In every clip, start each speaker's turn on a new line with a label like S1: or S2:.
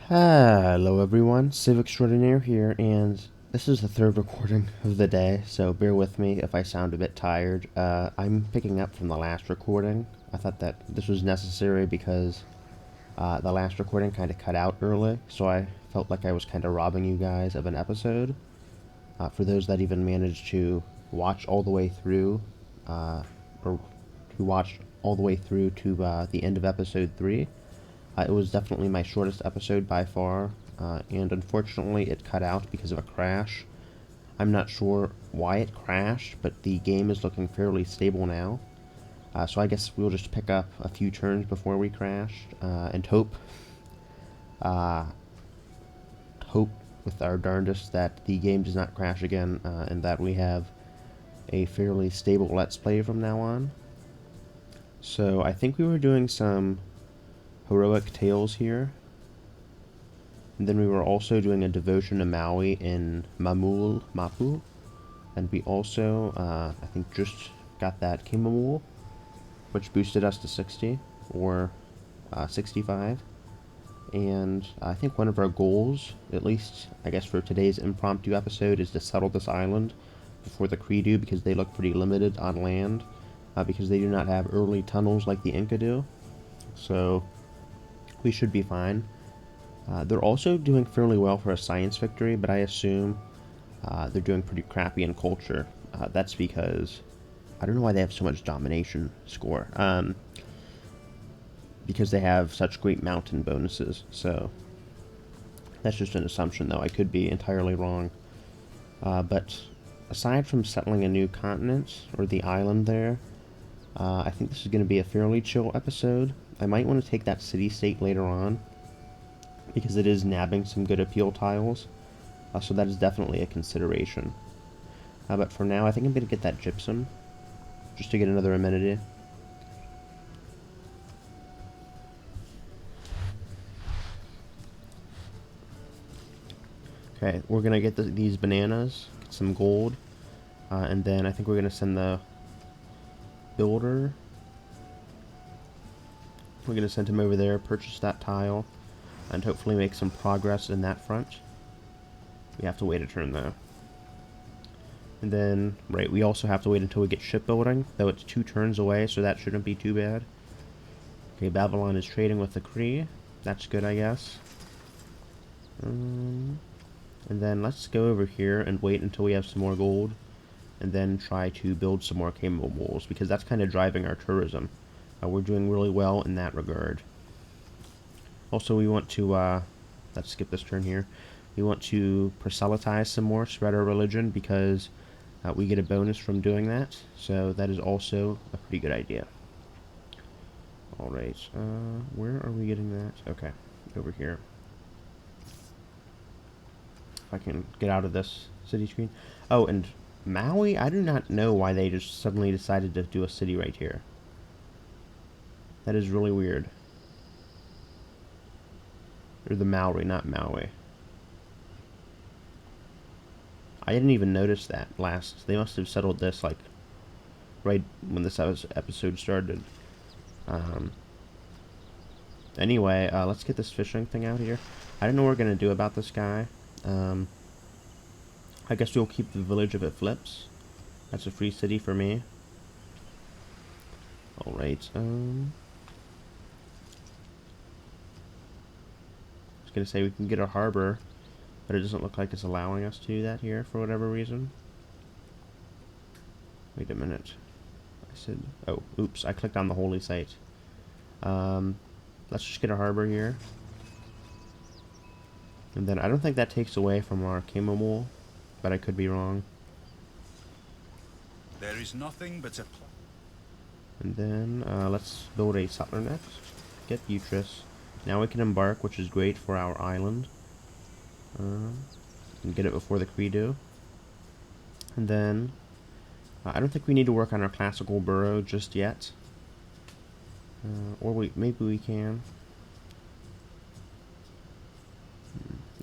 S1: Hello everyone, Civ Extraordinaire here, and this is the third recording of the day, so bear with me if I sound a bit tired. I'm picking up from the last recording. I thought that this was necessary because the last recording kind of cut out early, so I felt like I was kind of robbing you guys of an episode. For those that even managed to watch all the way through, or who watched all the way through to the end of episode 3, it was definitely my shortest episode by far, and unfortunately it cut out because of a crash. I'm not sure why it crashed, but the game is looking fairly stable now. So I guess we'll just pick up a few turns before we crash, and uh, hope with our darndest that the game does not crash again, and that we have a fairly stable Let's Play from now on. So I think we were doing some heroic tales here. And then we were also doing a devotion to Maui in Mapu. And we also, I think, just got that Kimamul, which boosted us to 60, or 65. And I think one of our goals, at least, I guess for today's impromptu episode, is to settle this island before the Cree do, because they look pretty limited on land, because they do not have early tunnels like the Inca do. So we should be fine. They're also doing fairly well for a science victory, but I assume they're doing pretty crappy in culture. That's because I don't know why they have so much domination score. Because they have such great mountain bonuses. So that's just an assumption, though. I could be entirely wrong. But aside from settling a new continent, or the island there, I think this is going to be a fairly chill episode. I might want to take that city-state later on, because it is nabbing some good appeal tiles, so that is definitely a consideration. But for now, I think I'm going to get that gypsum, just to get another amenity. Okay, we're going to get these bananas, get some gold, and then I think we're going to send the builder. We're going to send him over there, purchase that tile, and hopefully make some progress in that front. We have to wait a turn, though. And then, right, we also have to wait until we get shipbuilding, though it's 2 turns away, so that shouldn't be too bad. Okay, Babylon is trading with the Cree. That's good, I guess. And then let's go over here and wait until we have some more gold, and then try to build some more camo walls, because that's kind of driving our tourism. We're doing really well in that regard. Also, we want to, let's skip this turn here. We want to proselytize some more, spread our religion, because we get a bonus from doing that. So that is also a pretty good idea. Alright, where are we getting that? Okay, over here. If I can get out of this city screen. Oh, and Maui, I do not know why they just suddenly decided to do a city right here. That is really weird. Or the Maori, not Maui. I didn't even notice that last. They must have settled this, like, right when this episode started. Anyway, let's get this fishing thing out here. I don't know what we're going to do about this guy. I guess we'll keep the village if it flips. That's a free city for me. Alright, I was going to say we can get a harbor, but it doesn't look like it's allowing us to do that here for whatever reason. Wait a minute. I said, oh, oops, I clicked on the holy site. Let's just get a harbor here. And then I don't think that takes away from our Kimamul, but I could be wrong.
S2: There is nothing but a...
S1: And then let's build a settler next. Get Utris. Now we can embark, which is great for our island. And get it before the Cree do. And then I don't think we need to work on our classical borough just yet. Or maybe we can.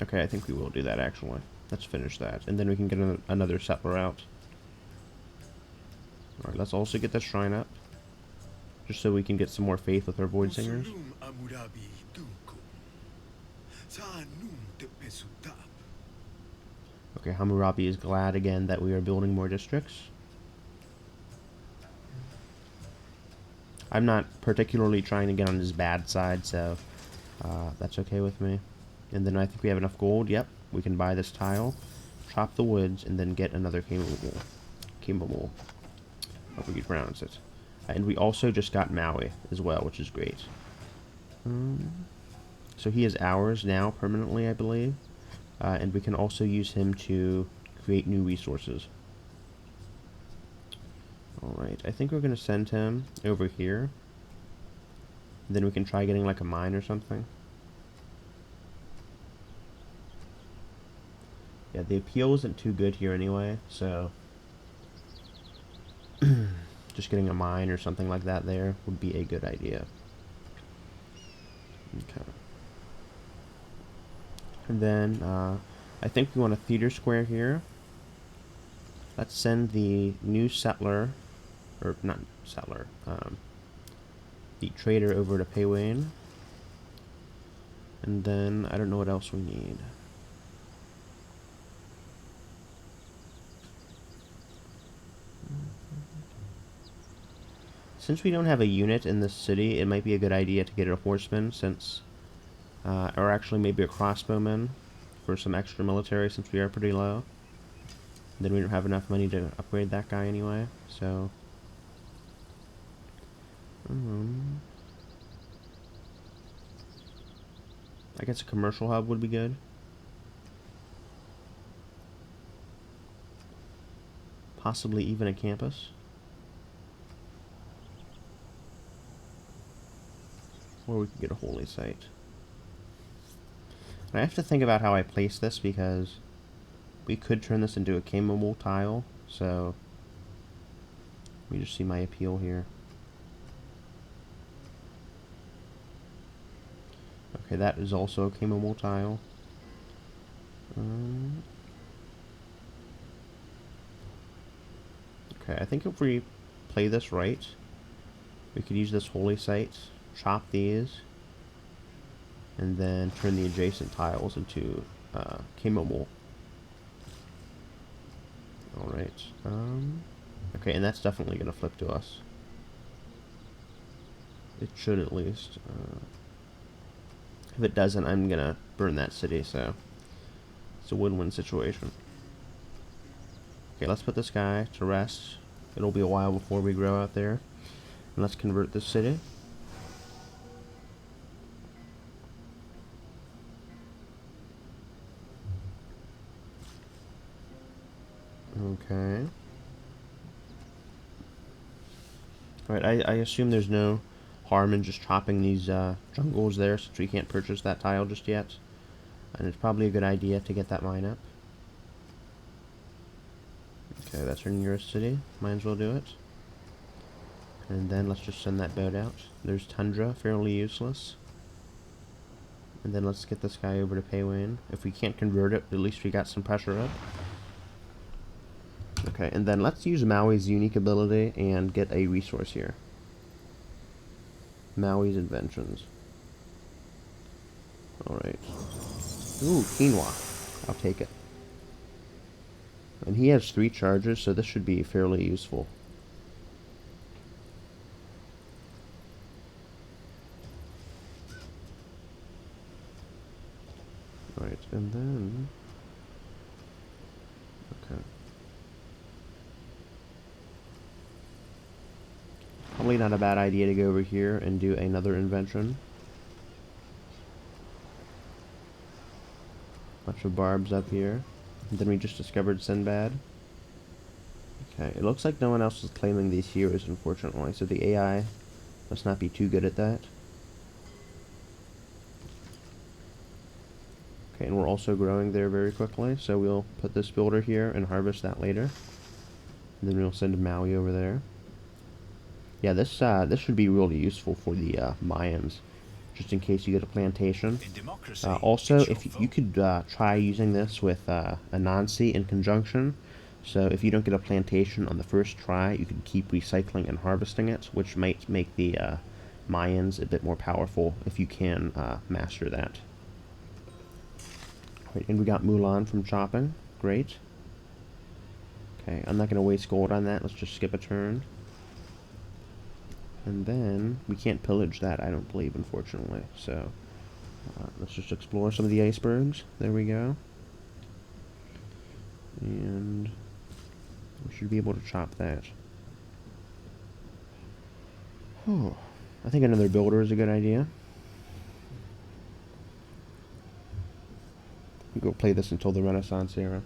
S1: Okay, I think we will do that actually. Let's finish that, and then we can get another settler out. Alright, let's also get the shrine up, just so we can get some more faith with our Void Singers. Okay, Hammurabi is glad again that we are building more districts. I'm not particularly trying to get on his bad side, so that's okay with me. And then I think we have enough gold. Yep, we can buy this tile, chop the woods, and then get another Kimamul. Kimamul. However you pronounce it. And we also just got Maui as well, which is great. So he is ours now permanently, I believe. And we can also use him to create new resources. Alright, I think we're going to send him over here. Then we can try getting like a mine or something. Yeah, the appeal isn't too good here anyway, so just getting a mine or something like that there would be a good idea. Okay. And then I think we want a theater square here. Let's send the new settler, or not settler, the trader over to Paywane. And then I don't know what else we need. Since we don't have a unit in this city, it might be a good idea to get a horseman, since, or actually maybe a crossbowman for some extra military, since we are pretty low. And then we don't have enough money to upgrade that guy anyway, so. I guess a commercial hub would be good. Possibly even a campus. Or we could get a holy site. I have to think about how I place this, because we could turn this into a Kimamul tile, so let me just see my appeal here. Okay, that is also a Kimamul tile. Okay, I think if we play this right, we could use this holy site, chop these, and then turn the adjacent tiles into Kimamul. Alright. Okay, and that's definitely going to flip to us. It should at least. If it doesn't, I'm going to burn that city, so it's a win-win situation. Okay, let's put this guy to rest. It'll be a while before we grow out there. And let's convert this city. Okay. Alright, I assume there's no harm in just chopping these jungles there, since we can't purchase that tile just yet. And it's probably a good idea to get that mine up. Okay, that's our nearest city. Might as well do it. And then let's just send that boat out. There's Tundra, fairly useless. And then let's get this guy over to Paywane. If we can't convert it, at least we got some pressure up. Okay, and then let's use Maui's unique ability and get a resource here. Maui's inventions. Alright. Ooh, quinoa. I'll take it. And he has 3 charges, so this should be fairly useful. Right, and then... Okay. Probably not a bad idea to go over here and do another invention. Bunch of barbs up here. And then we just discovered Sinbad. Okay, it looks like no one else is claiming these heroes, unfortunately, so the AI must not be too good at that. Okay, and we're also growing there very quickly, so we'll put this builder here and harvest that later. And then we'll send Maui over there. Yeah, this should be really useful for the Mayans, just in case you get a plantation. Also, if you could try using this with Anansi in conjunction, so if you don't get a plantation on the first try, you can keep recycling and harvesting it, which might make the Mayans a bit more powerful if you can master that. Right, and we got Mulan from chopping. Great. Okay, I'm not going to waste gold on that. Let's just skip a turn. And then, we can't pillage that, I don't believe, unfortunately. So, let's just explore some of the icebergs. There we go. And we should be able to chop that. Oh, I think another builder is a good idea. We go play this until the Renaissance era.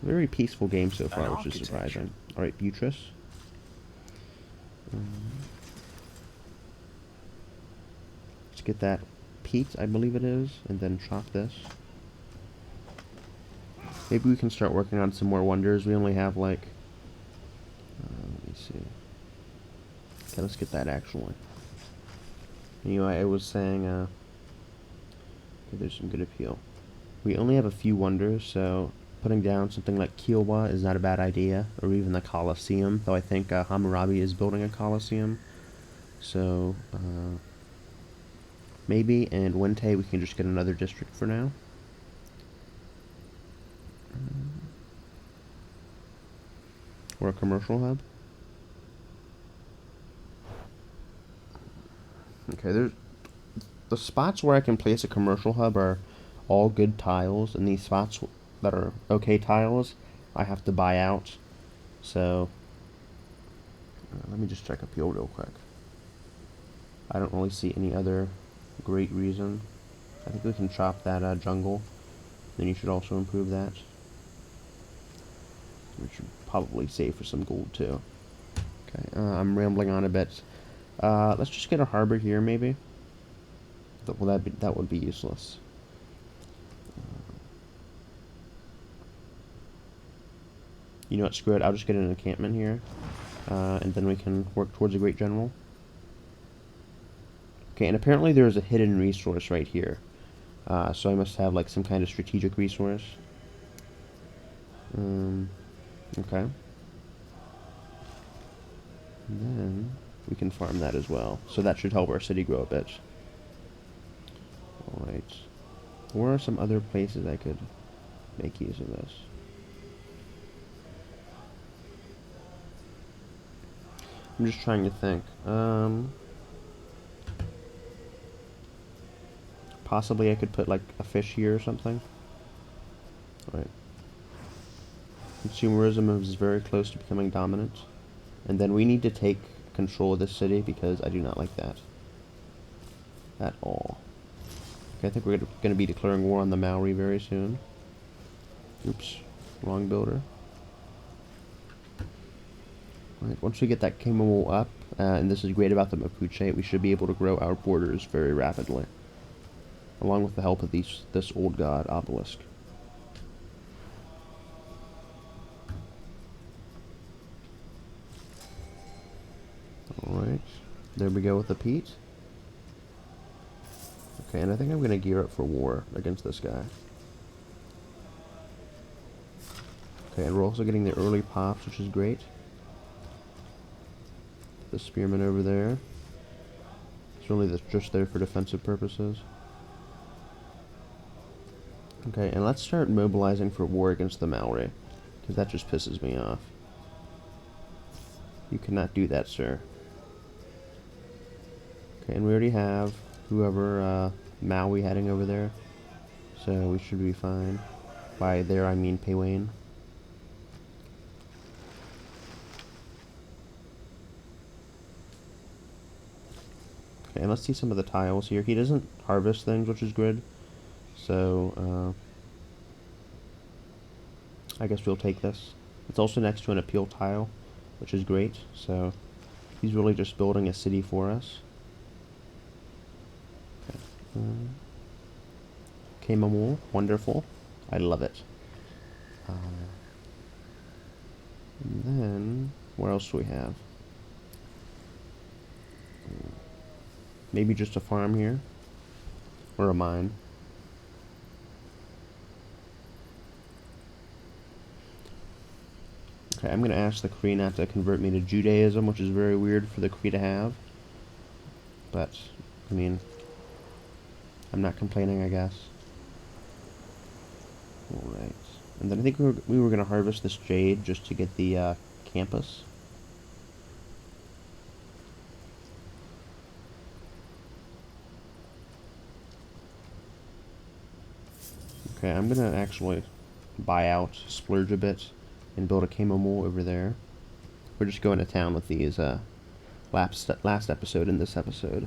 S1: Very peaceful game so far, which is surprising. Alright, Beatrice. Let's get that peat, I believe it is, and then chop this. Maybe we can start working on some more wonders. We only have like... let me see. Okay, let's get that actually. Anyway, I was saying, okay, there's some good appeal. We only have a few wonders, so putting down something like Kiowa is not a bad idea, or even the Colosseum, though I think Hammurabi is building a Colosseum. So, maybe, and Wente we can just get another district for now. Or a commercial hub. Okay, there's the spots where I can place a commercial hub are all good tiles, and these spots that are okay tiles I have to buy out. So let me just check appeal real quick. I don't really see any other great reason. I think we can chop that jungle. Then you should also improve that. We should probably save for some gold too. Okay, I'm rambling on a bit. Let's just get a harbor here, maybe. Well, that would be useless. You know what? Screw it. I'll just get an encampment here, and then we can work towards a great general. Okay, and apparently there is a hidden resource right here. So I must have like some kind of strategic resource. Okay. And then we can farm that as well. So that should help our city grow a bit. Alright. Where are some other places I could make use of this? I'm just trying to think. Possibly I could put like a fish here or something. Alright. Consumerism is very close to becoming dominant. And then we need to take control of this city because I do not like that at all. Okay, I think we're going to be declaring war on the Maori very soon. Oops, wrong builder. Alright, once we get that Kimomo up, and this is great about the Mapuche, we should be able to grow our borders very rapidly. Along with the help of this old god obelisk. Alright, there we go with the peat. Okay, and I think I'm going to gear up for war against this guy. Okay, and we're also getting the early pops, which is great. The spearman over there. It's really just there for defensive purposes. Okay, and let's start mobilizing for war against the Maori, because that just pisses me off. You cannot do that, sir. Okay, and we already have whoever, Maui heading over there, so we should be fine. By there, I mean Paywane. Okay, and let's see some of the tiles here. He doesn't harvest things, which is good. So, I guess we'll take this. It's also next to an appeal tile, which is great. So, he's really just building a city for us. Okay. Kimomo, wonderful. I love it. And then, where else do we have? Maybe just a farm here. Or a mine. Okay, I'm going to ask the Cree not to convert me to Judaism, which is very weird for the Cree to have. But, I mean, I'm not complaining, I guess. Alright. And then I think we were going to harvest this jade just to get the campus. Okay, I'm going to actually buy out, splurge a bit, and build a camo mole over there. We're just going to town with these last episode and this episode.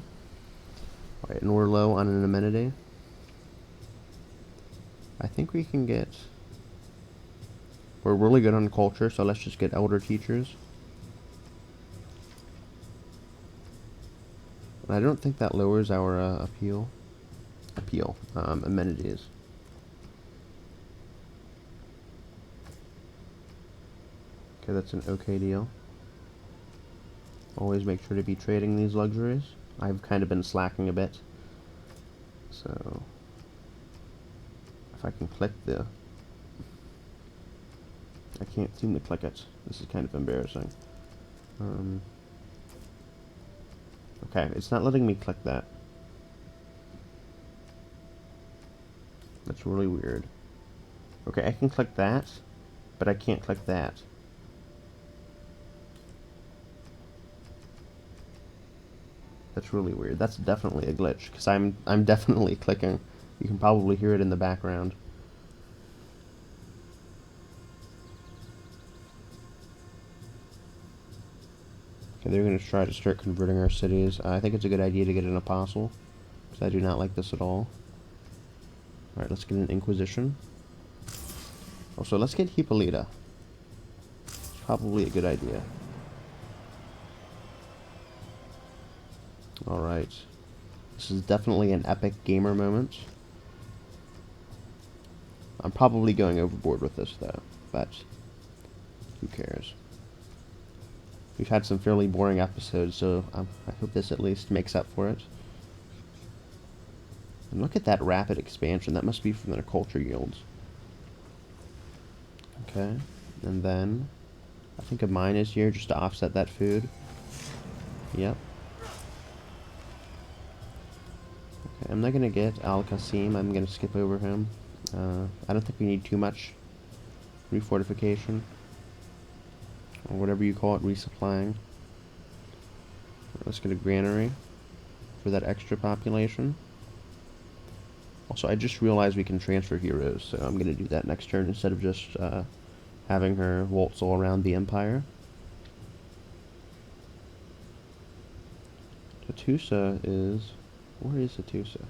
S1: Alright, and we're low on an amenity. I think we can get... We're really good on culture, so let's just get elder teachers. I don't think that lowers our amenities. Okay, that's an okay deal. Always make sure to be trading these luxuries. I've kind of been slacking a bit. So, if I can click the... I can't seem to click it. This is kind of embarrassing. Okay, it's not letting me click that. That's really weird. Okay, I can click that, but I can't click that. That's really weird. That's definitely a glitch, because I'm definitely clicking. You can probably hear it in the background. Okay, they're going to try to start converting our cities. I think it's a good idea to get an apostle, because I do not like this at all. Alright, let's get an Inquisition. Also, let's get Hippolyta. It's probably a good idea. Alright. This is definitely an epic gamer moment. I'm probably going overboard with this, though, but who cares? We've had some fairly boring episodes, so I hope this at least makes up for it. And look at that rapid expansion. That must be from their culture yields. Okay, and then I think a mine is here just to offset that food. Yep. Okay, I'm not going to get Al-Qasim. I'm going to skip over him. I don't think we need too much refortification. Or whatever you call it, resupplying. Let's get a granary for that extra population. Also, I just realized we can transfer heroes, so I'm going to do that next turn instead of just having her waltz all around the Empire. Hattusa is... Where is Hattusa?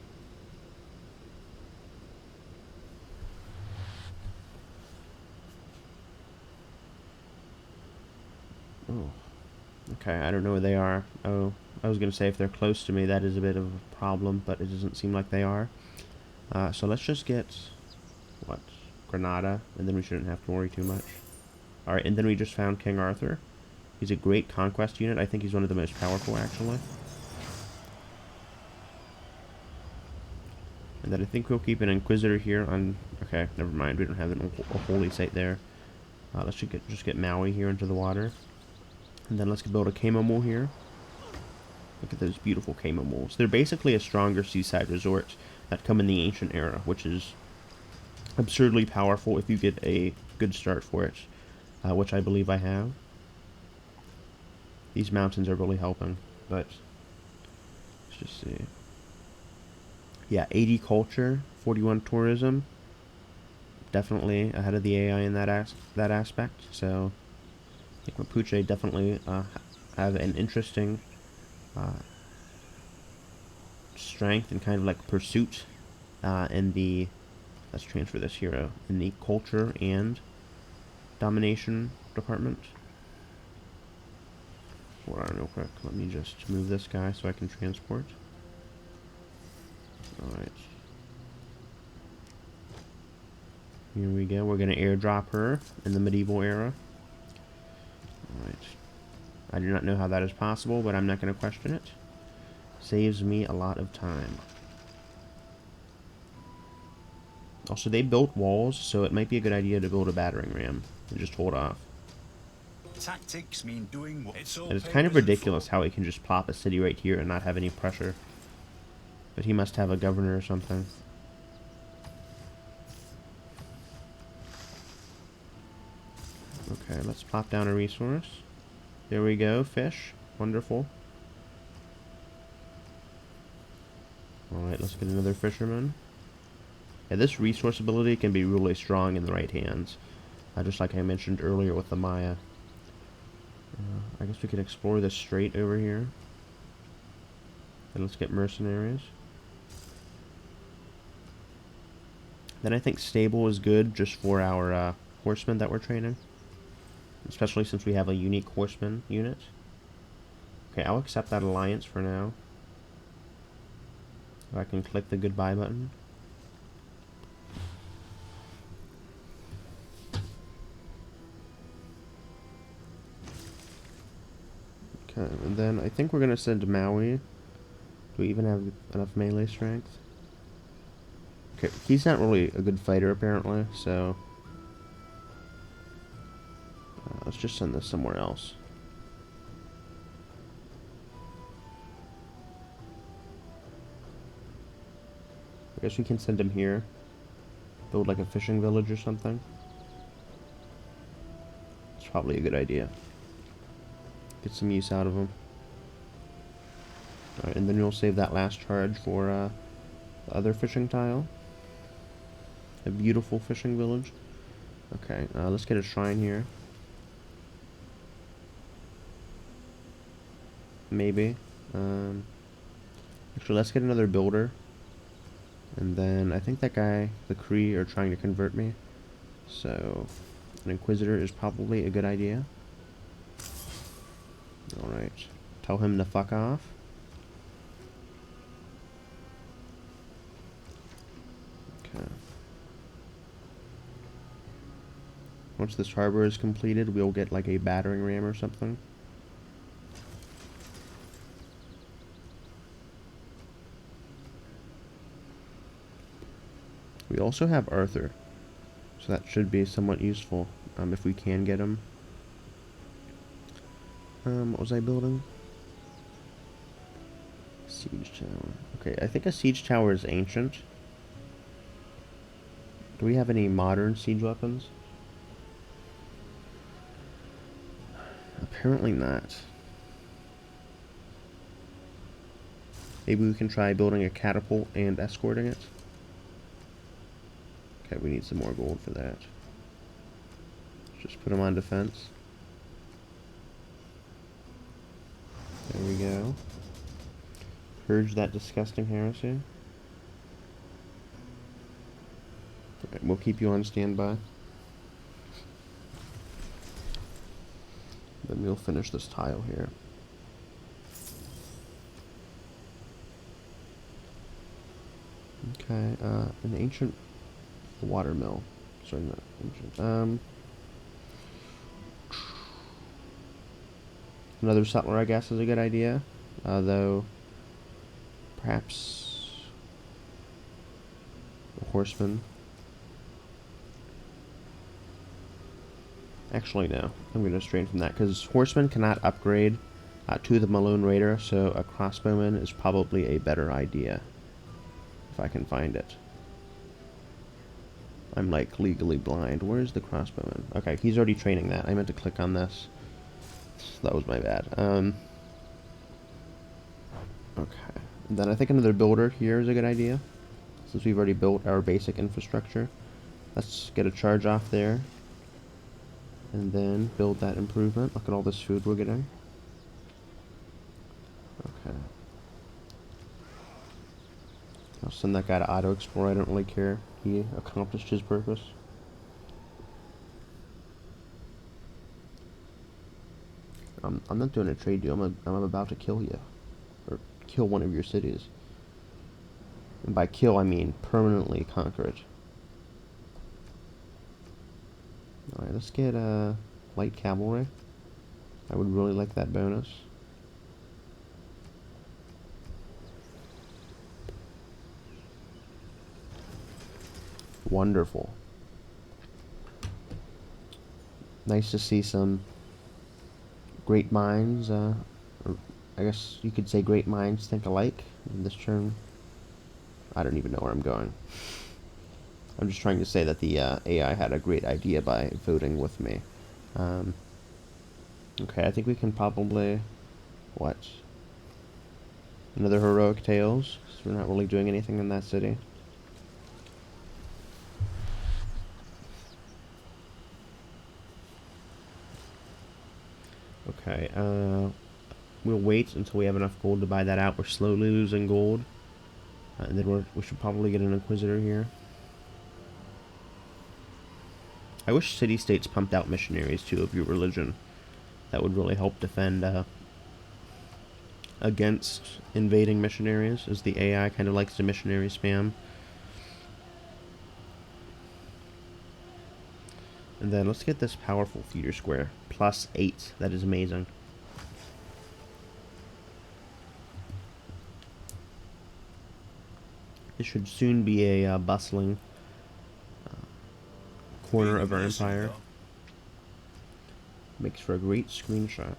S1: Oh. Okay, I don't know where they are. Oh, I was going to say if they're close to me, that is a bit of a problem, but it doesn't seem like they are. So let's just get... What? Granada, and then we shouldn't have to worry too much. Alright, and then we just found King Arthur. He's a great conquest unit. I think he's one of the most powerful, actually. And then I think we'll keep an Inquisitor here on... Okay, never mind. We don't have a holy site there. Let's just get Maui here into the water. And then let's build a camo mole here. Look at those beautiful camo moles. They're basically a stronger seaside resort that come in the ancient era, which is absurdly powerful if you get a good start for it, which I believe I have. These mountains are really helping, but let's just see. Yeah, 80 culture, 41 tourism. Definitely ahead of the AI in that aspect. So I think Mapuche definitely have an interesting strength and kind of like pursuit in the... Let's transfer this hero in the culture and domination department. Hold on real quick. Let me just move this guy so I can transport. Alright. Here we go. We're going to airdrop her in the medieval era. Alright. I do not know how that is possible, but I'm not going to question it. Saves me a lot of time. Also, they built walls, so it might be a good idea to build a battering ram and just hold off.
S2: Tactics mean doing what
S1: And it's kind of ridiculous how he can just plop a city right here and not have any pressure. But he must have a governor or something. Okay, let's pop down a resource. There we go, fish. Wonderful. Alright, let's get another fisherman. Yeah, this resource ability can be really strong in the right hands. Just like I mentioned earlier with the Maya. I guess we can explore this strait over here. And let's get mercenaries. Then I think stable is good just for our horsemen that we're training. Especially since we have a unique horseman unit. Okay, I'll accept that alliance for now. If I can click the goodbye button. Okay, and then I think we're going to send Maui. Do we even have enough melee strength? Okay, he's not really a good fighter apparently, so let's just send this somewhere else. I guess we can send him here. Build like a fishing village or something. It's probably a good idea. Get some use out of him. Alright, and then we'll save that last charge for the other fishing tile. A beautiful fishing village. Okay, let's get a shrine here. Maybe. Actually, let's get another builder. And then I think that guy, the Kree, are trying to convert me. So, an Inquisitor is probably a good idea. Alright. Tell him to fuck off. Okay. Once this harbor is completed, we'll get like a battering ram or something. We also have Arthur, so that should be somewhat useful if we can get him. What was I building? Siege tower. Okay, I think a siege tower is ancient. Do we have any modern siege weapons? Apparently not. Maybe we can try building a catapult and escorting it. Okay, we need some more gold for that. Let's just put them on defense. There we go. Purge that disgusting heresy. Okay, we'll keep you on standby. Then we'll finish this tile here. Okay, an ancient watermill. Sorry, not ancient. Another settler, I guess, is a good idea. Though, perhaps a horseman. Actually, no. I'm going to strain from that, because horsemen cannot upgrade to the Malone Raider, so a crossbowman is probably a better idea. If I can find it. I'm like legally blind. Where's the crossbowman? Okay, he's already training that. I meant to click on this. That was my bad. Okay. And then I think another builder here is a good idea. Since we've already built our basic infrastructure. Let's get a charge off there. And then build that improvement. Look at all this food we're getting. Okay. I'll send that guy to auto explore. I don't really care. He accomplished his purpose. I'm not doing a trade deal. I'm about to kill you. Or kill one of your cities. And by kill, I mean permanently conquer it. Alright, let's get light cavalry. I would really like that bonus. Wonderful. Nice to see some great minds, or I guess you could say great minds think alike in this term. I don't even know where I'm going. I'm just trying to say that the AI had a great idea by voting with me. Okay, I think we can probably... What? Another heroic tales? So we're not really doing anything in that city. Okay, we'll wait until we have enough gold to buy that out. We're slowly losing gold. And then we should probably get an Inquisitor here. I wish city-states pumped out missionaries, too, of your religion. That would really help defend, against invading missionaries, as the AI kind of likes to missionary spam. And then let's get this powerful feeder square. +8. That is amazing. This should soon be a bustling corner of our empire. Makes for a great screenshot.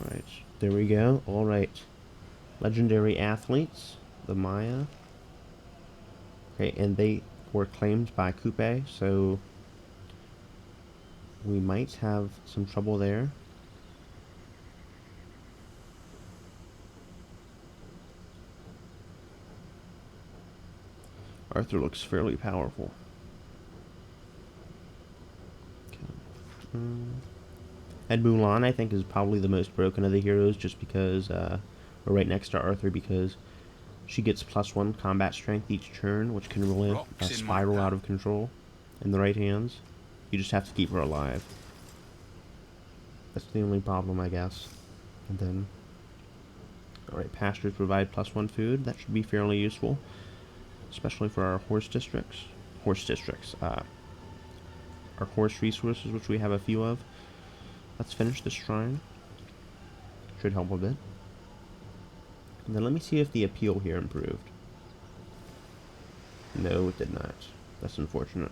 S1: Alright, there we go. Alright. Legendary athletes, the Maya. Okay, and they were claimed by Coupe, so we might have some trouble there. Arthur looks fairly powerful. Okay. And Mulan, I think, is probably the most broken of the heroes, just because we're right next to Arthur, because she gets +1 combat strength each turn, which can really spiral out of control in the right hands. You just have to keep her alive. That's the only problem, I guess. And then, alright, pastures provide +1 food. That should be fairly useful, especially for our horse districts. Our horse resources, which we have a few of. Let's finish this shrine. Should help a bit. And then let me see if the appeal here improved. No, it did not. That's unfortunate.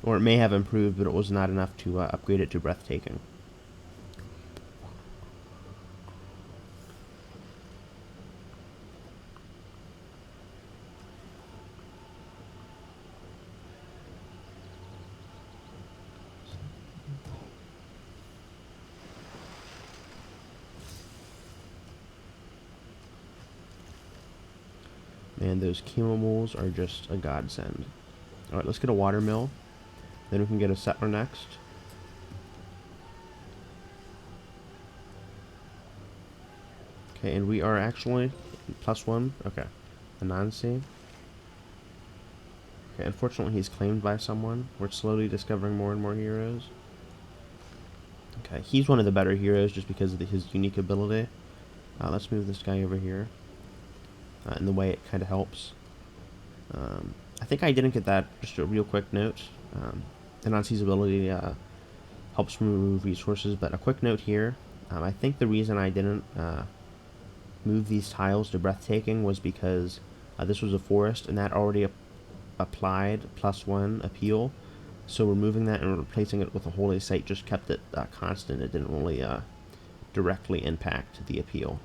S1: Or it may have improved, but it was not enough to upgrade it to breathtaking. And those camels are just a godsend. Alright, let's get a watermill. Then we can get a settler next. Okay, and we are actually +1. Okay. Anansi. Okay, unfortunately he's claimed by someone. We're slowly discovering more and more heroes. Okay, he's one of the better heroes just because of his unique ability. Let's move this guy over here. In the way it kind of helps. I think I didn't get that. Just a real quick note. Anansi's ability helps remove resources, but a quick note here. I think the reason I didn't move these tiles to breathtaking was because this was a forest, and that already applied +1 appeal. So removing that and replacing it with a holy site just kept it constant. It didn't really directly impact the appeal.